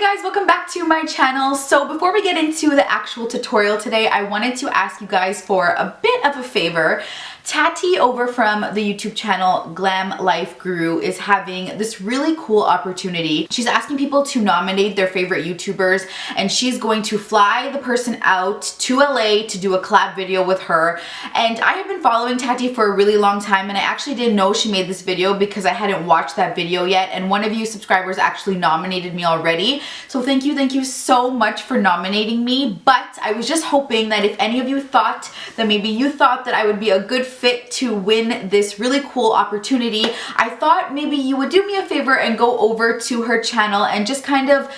Hey guys, welcome back to my channel. So before we get into the actual tutorial today, I wanted to ask you guys for a bit of a favor. Tati over from the YouTube channel Glam Life Guru is having this really cool opportunity. She's asking people to nominate their favorite YouTubers, and she's going to fly the person out to LA to do a collab video with her. And I have been following Tati for a really long time, and I actually didn't know she made this video because I hadn't watched that video yet, and one of you subscribers actually nominated me already. So thank you so much for nominating me. But I was just hoping that if any of you thought that maybe you thought that I would be a good fit to win this really cool opportunity, I thought maybe you would do me a favor and go over to her channel and just kind of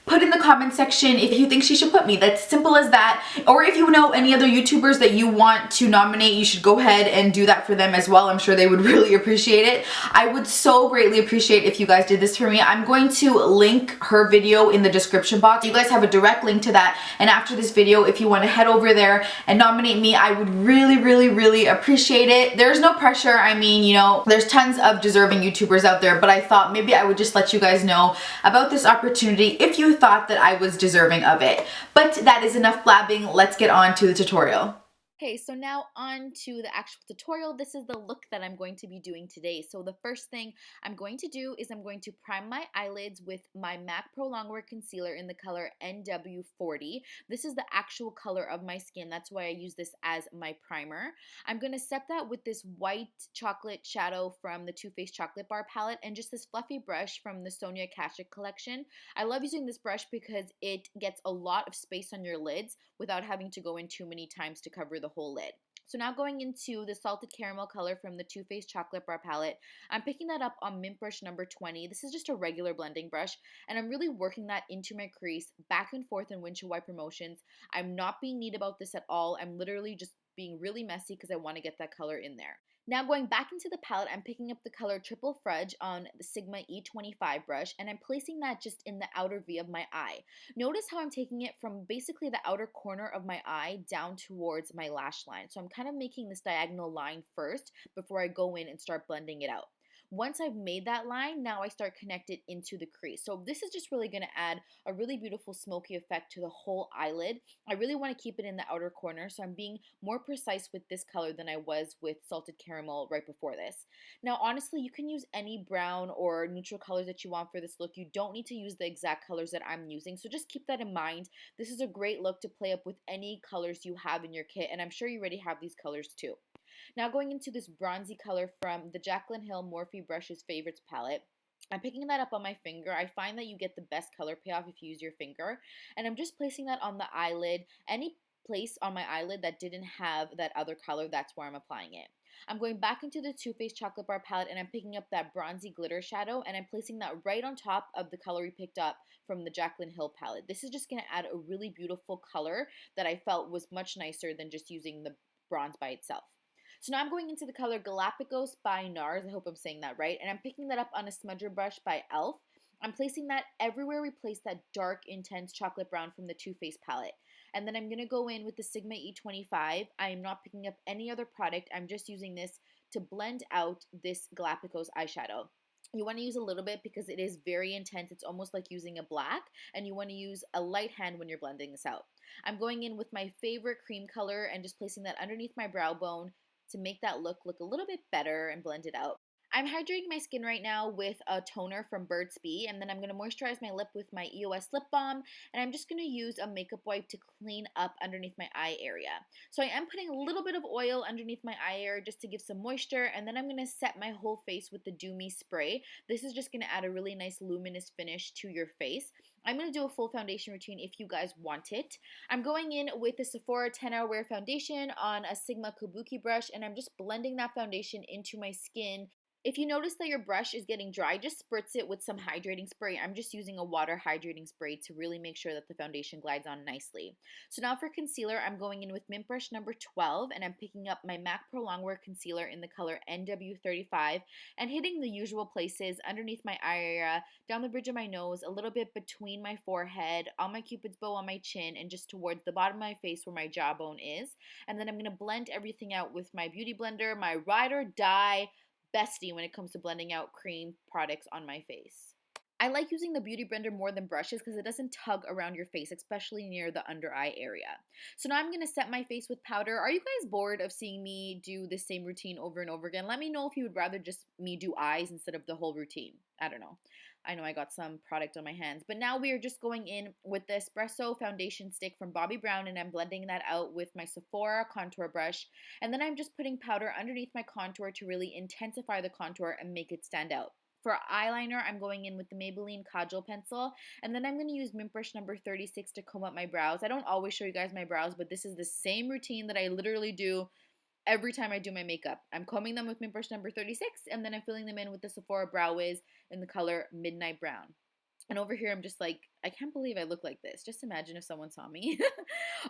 put in the comment section if you think she should put me. That's simple as that. Or if you know any other YouTubers that you want to nominate, you should go ahead and do that for them as well. I'm sure they would really appreciate it. I would so greatly appreciate if you guys did this for me. I'm going to link her video in the description box. You guys have a direct link to that. And after this video, if you want to head over there and nominate me, I would really appreciate it. There's no pressure. I mean, you know, there's tons of deserving YouTubers out there, but I thought maybe I would just let you guys know about this opportunity if you thought that I was deserving of it. But that is enough blabbing. Let's get on to the tutorial. Okay, so now on to the actual tutorial. This is the look that I'm going to be doing today. So the first thing I'm going to do is I'm going to prime my eyelids with my MAC Prolongwear concealer in the color NW40. This is the actual color of my skin. That's why I use this as my primer. I'm going to set that with this white chocolate shadow from the Too Faced Chocolate Bar palette and just this fluffy brush from the Sonia Kashuk collection. I love using this brush because it gets a lot of space on your lids without having to go in too many times to cover the whole lid. So now going into the Salted Caramel color from the Too Faced Chocolate Bar palette, I'm picking that up on Mint Brush number 20. This is just a regular blending brush, and I'm really working that into my crease, back and forth in windshield wiper motions. I'm not being neat about this at all. I'm literally just being really messy because I want to get that color in there. Now going back into the palette, I'm picking up the color Triple Fudge on the Sigma E25 brush, and I'm placing that just in the outer V of my eye. Notice how I'm taking it from basically the outer corner of my eye down towards my lash line. So I'm kind of making this diagonal line first before I go in and start blending it out. Once I've made that line, now I start connected into the crease. So this is just really going to add a really beautiful smoky effect to the whole eyelid. I really want to keep it in the outer corner, so I'm being more precise with this color than I was with Salted Caramel right before this. Now, honestly, you can use any brown or neutral colors that you want for this look. You don't need to use the exact colors that I'm using, so just keep that in mind. This is a great look to play up with any colors you have in your kit, and I'm sure you already have these colors too. Now going into this bronzy color from the Jaclyn Morphe Brushes Favorites palette. I'm picking that up on my finger. I find that you get the best color payoff if you use your finger. And I'm just placing that on the eyelid. Any place on my eyelid that didn't have that other color, that's where I'm applying it. I'm going back into the Too Faced Chocolate Bar palette, and I'm picking up that bronzy glitter shadow, and I'm placing that right on top of the color we picked up from the Jaclyn palette. This is just going to add a really beautiful color that I felt was much nicer than just using the bronze by itself. So now I'm going into the color Galapagos by NARS. I hope I'm saying that right. And I'm picking that up on a smudger brush by e.l.f. I'm placing that everywhere we place that dark, intense chocolate brown from the Too Faced palette. And then I'm going to go in with the Sigma E25. I am not picking up any other product. I'm just using this to blend out this Galapagos eyeshadow. You want to use a little bit because it is very intense. It's almost like using a black, and you want to use a light hand when you're blending this out. I'm going in with my favorite cream color and just placing that underneath my brow bone to make that look a little bit better and blend it out. I'm hydrating my skin right now with a toner from Burt's Bee, and then I'm going to moisturize my lip with my EOS lip balm, and I'm just going to use a makeup wipe to clean up underneath my eye area. So I am putting a little bit of oil underneath my eye area just to give some moisture, and then I'm going to set my whole face with the Do Me spray. This is just going to add a really nice luminous finish to your face. I'm going to do a full foundation routine if you guys want it. I'm going in with the Sephora 10-Hour Wear Foundation on a Sigma Kabuki brush, and I'm just blending that foundation into my skin. If you notice that your brush is getting dry, just spritz it with some hydrating spray. I'm just using a water hydrating spray to really make sure that the foundation glides on nicely. So now for concealer, I'm going in with Mint Brush number 12, and I'm picking up my MAC Prolongwear concealer in the color NW35 and hitting the usual places underneath my eye area, down the bridge of my nose, a little bit between my forehead, on my cupid's bow on my chin, and just towards the bottom of my face where my jawbone is. And then I'm going to blend everything out with my beauty blender, my ride or die bestie when it comes to blending out cream products on my face. I like using the Beauty Blender more than brushes because it doesn't tug around your face, especially near the under eye area. So now I'm going to set my face with powder. Are you guys bored of seeing me do the same routine over and over again? Let me know if you would rather just me do eyes instead of the whole routine. I don't know. I know I got some product on my hands. But now we are just going in with the Espresso foundation stick from Bobbi Brown, and I'm blending that out with my Sephora contour brush. And then I'm just putting powder underneath my contour to really intensify the contour and make it stand out. For eyeliner, I'm going in with the Maybelline Kajal pencil, and then I'm going to use Mint Brush number 36 to comb up my brows. I don't always show you guys my brows, but this is the same routine that I literally do every time I do my makeup. I'm combing them with Mint Brush number 36, and then I'm filling them in with the Sephora Brow Wiz in the color Midnight Brown. And over here, I'm just like, I can't believe I look like this. Just imagine if someone saw me.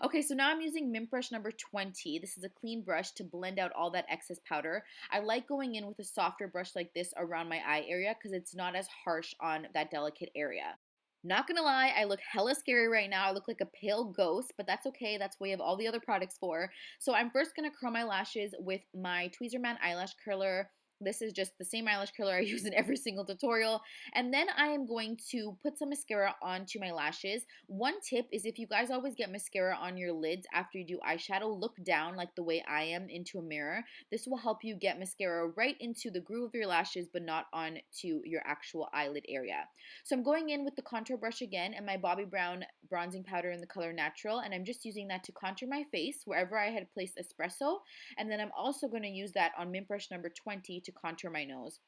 Okay, so now I'm using Mint Brush number 20. This is a clean brush to blend out all that excess powder. I like going in with a softer brush like this around my eye area because it's not as harsh on that delicate area. Not gonna lie, I look hella scary right now. I look like a pale ghost, but that's okay. That's what we have all the other products for. So I'm first gonna curl my lashes with my Tweezerman eyelash curler. This is just the same eyelash curler I use in every single tutorial. And then I am going to put some mascara onto my lashes. One tip is if you guys always get mascara on your lids after you do eyeshadow, look down like the way I am into a mirror. This will help you get mascara right into the groove of your lashes, but not onto your actual eyelid area. So I'm going in with the contour brush again and my Bobbi Brown bronzing powder in the color Natural, and I'm just using that to contour my face wherever I had placed espresso. And then I'm also going to use that on Mint Brush number 20 to contour my nose.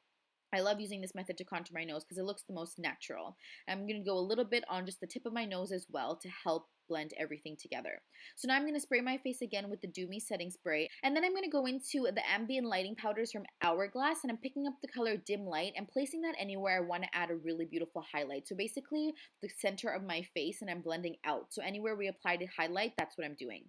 I love using this method to contour my nose because it looks the most natural. I'm going to go a little bit on just the tip of my nose as well to help blend everything together. So now I'm going to spray my face again with the Do Me setting spray, and then I'm going to go into the ambient lighting powders from Hourglass, and I'm picking up the color Dim Light and placing that anywhere I want to add a really beautiful highlight. So basically the center of my face, and I'm blending out. So anywhere we applied a highlight, that's what I'm doing.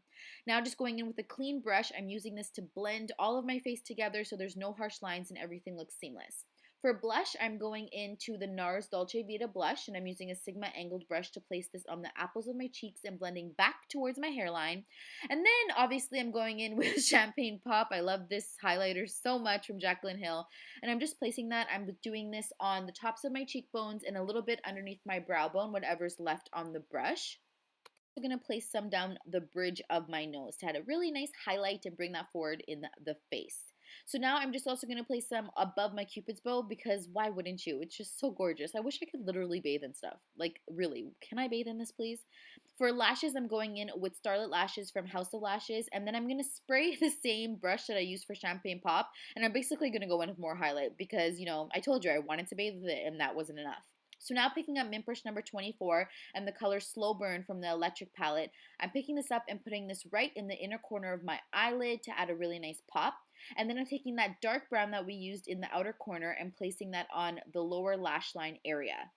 Now just going in with a clean brush, I'm using this to blend all of my face together so there's no harsh lines and everything looks seamless. For blush, I'm going into the NARS Dolce Vita blush, and I'm using a Sigma angled brush to place this on the apples of my cheeks and blending back towards my hairline. And then, obviously, I'm going in with Champagne Pop. I love this highlighter so much from Jaclyn Hill. And I'm just placing that. I'm doing this on the tops of my cheekbones and a little bit underneath my brow bone, whatever's left on the brush. I'm going to place some down the bridge of my nose to add a really nice highlight and bring that forward in the face. So now I'm just also going to place some above my Cupid's bow because why wouldn't you? It's just so gorgeous. I wish I could literally bathe in stuff. Like, really, can I bathe in this, please? For lashes, I'm going in with Starlet lashes from House of Lashes, and then I'm going to spray the same brush that I used for Champagne Pop, and I'm basically going to go in with more highlight because, you know, I told you I wanted to bathe with it, and that wasn't enough. So now picking up Mint Brush number 24 and the color Slowburn from the Electric Palette, I'm picking this up and putting this right in the inner corner of my eyelid to add a really nice pop. And then I'm taking that dark brown that we used in the outer corner and placing that on the lower lash line area.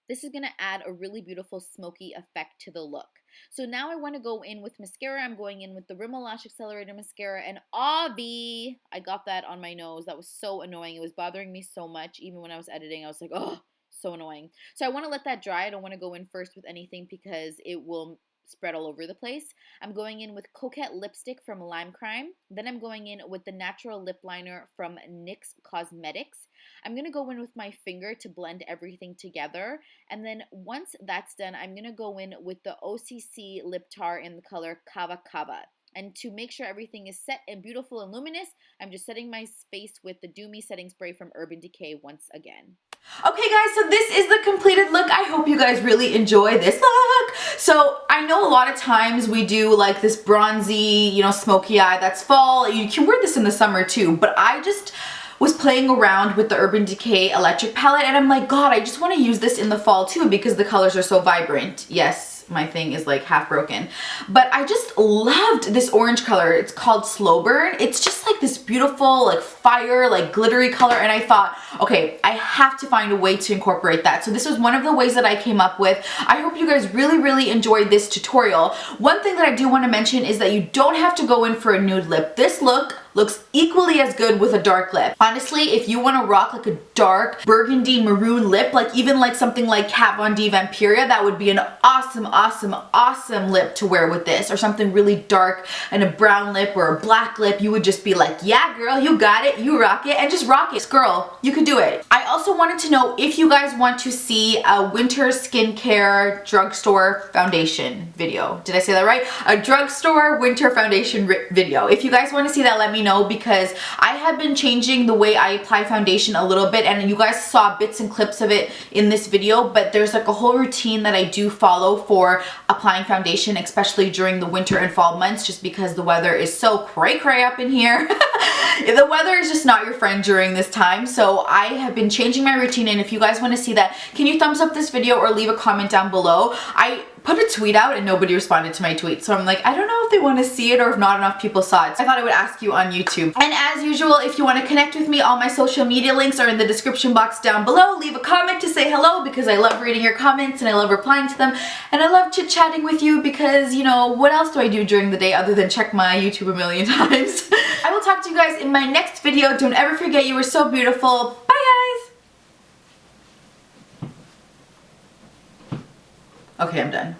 This is going to add a really beautiful smoky effect to the look. So now I want to go in with mascara. I'm going in with the Rimmel Lash Accelerator Mascara, and I got that on my nose. That was so annoying. It was bothering me so much. Even when I was editing, I was like, oh, so annoying. So I want to let that dry. I don't want to go in first with anything because it will spread all over the place. I'm going in with Coquette Lipstick from Lime Crime. Then I'm going in with the Natural Lip Liner from NYX Cosmetics. I'm going to go in with my finger to blend everything together. And then once that's done, I'm going to go in with the OCC Lip Tar in the color Kava Kava. And to make sure everything is set and beautiful and luminous, I'm just setting my face with the Do Me setting spray from Urban Decay once again. Okay guys, so this is the completed look. I hope you guys really enjoy this look. So I know a lot of times we do like this bronzy, you know, smoky eye. That's fall. You can wear this in the summer too, but I just was playing around with the Urban Decay Electric Palette, and I'm like, God, I just want to use this in the fall too because the colors are so vibrant. Yes, my thing is like half broken, but I just loved this orange color. It's called Slowburn. It's just like this beautiful, like fire, like glittery color, and I thought, okay, I have to find a way to incorporate that. So this was one of the ways that I came up with. I hope you guys really enjoyed this tutorial. One thing that I do want to mention is that you don't have to go in for a nude lip. This look looks equally as good with a dark lip. Honestly, if you want to rock like a dark burgundy maroon lip, like even like something like Kat Von D Vampiria, that would be an awesome, awesome, awesome lip to wear with this. Or something really dark and a brown lip or a black lip, you would just be like, yeah girl, you got it, you rock it, and just rock it. Girl, you can do it. I also wanted to know if you guys want to see a winter skincare drugstore foundation video. Did I say that right? A drugstore winter foundation video. If you guys want to see that, let me know, because I have been changing the way I apply foundation a little bit, and you guys saw bits and clips of it in this video, but there's like a whole routine that I do follow for applying foundation, especially during the winter and fall months, just because the weather is so cray-cray up in here. The weather is just not your friend during this time, so I have been changing my routine, and if you guys want to see that, can you thumbs up this video or leave a comment down below. I put a tweet out and nobody responded to my tweet, so I'm like, I don't know if they want to see it or if not enough people saw it. So I thought I would ask you on YouTube. And as usual, if you want to connect with me, all my social media links are in the description box down below. Leave a comment to say hello, because I love reading your comments and I love replying to them, and I love chit-chatting with you because, you know, what else do I do during the day other than check my YouTube a million times? I will talk to you guys in my next video. Don't ever forget you were so beautiful. Bye guys! Okay, I'm done.